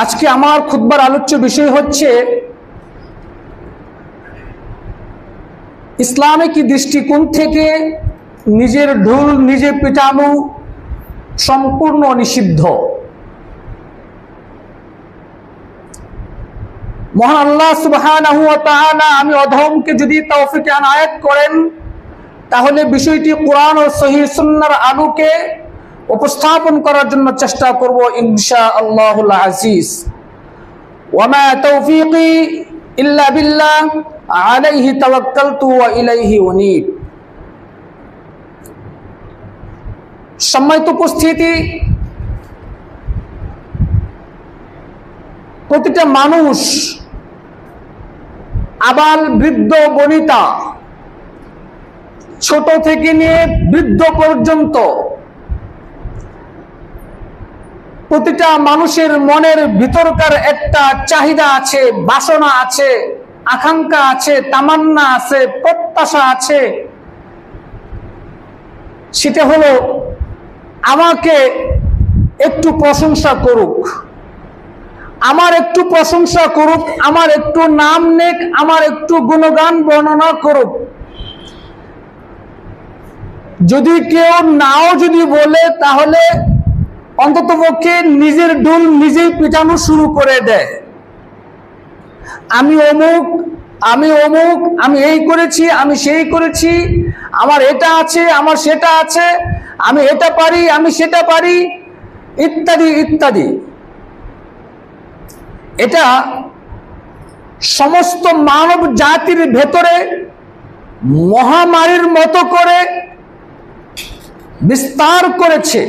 আজকে আমার খুতবার আলোচ্য বিষয় হচ্ছে ইসলামিক দৃষ্টিকোণ থেকে নিজের ঢোল নিজে পেটানো সম্পূর্ণ নিষিদ্ধ। মহান আল্লাহ সুবহানাহু ওয়া তাআলা আমি অধমকে যদি তৌফিক আনায়াত করেন তাহলে বিষয়টি কোরআন ও সহিহ সুন্নাহর আলোকে উপস্থাপন করার জন্য চেষ্টা করব ইনশাআল্লাহুল আজিজ। ওয়া মা তৌফিকি ইল্লা বিল্লাহ আলাইহি তাওয়াক্কালতু ওয়া ইলাইহি উনীব। সম্মানিত উপস্থিতি, প্রতিটা মানুষ আবাল বৃদ্ধ বনিতা ছোট থেকে নিয়ে বৃদ্ধ পর্যন্ত প্রতিটা মানুষের মনের ভিতরকার একটা চাহিদা আছে, বাসনা আছে, আকাঙ্ক্ষা আছে, তামান্না আছে, প্রত্যাশা আছে। সেটা হলো আমাকে একটু প্রশংসা করুক, আমার একটু প্রশংসা করুক, আমার একটু নাম নেক, আমার একটু গুণগান বর্ণনা করুক। যদি কেউ নাও যদি বলে তাহলে অন্ততপক্ষে নিজের ঢোল নিজেই পিটানো শুরু করে দেয়। আমি অমুক, আমি অমুক, আমি এই করেছি, আমি সেই করেছি, আমার এটা আছে, আমার সেটা আছে, আমি এটা পারি, আমি সেটা পারি, ইত্যাদি ইত্যাদি। এটা সমস্ত মানব জাতির ভেতরে মহামারীর মতো করে বিস্তার করেছে।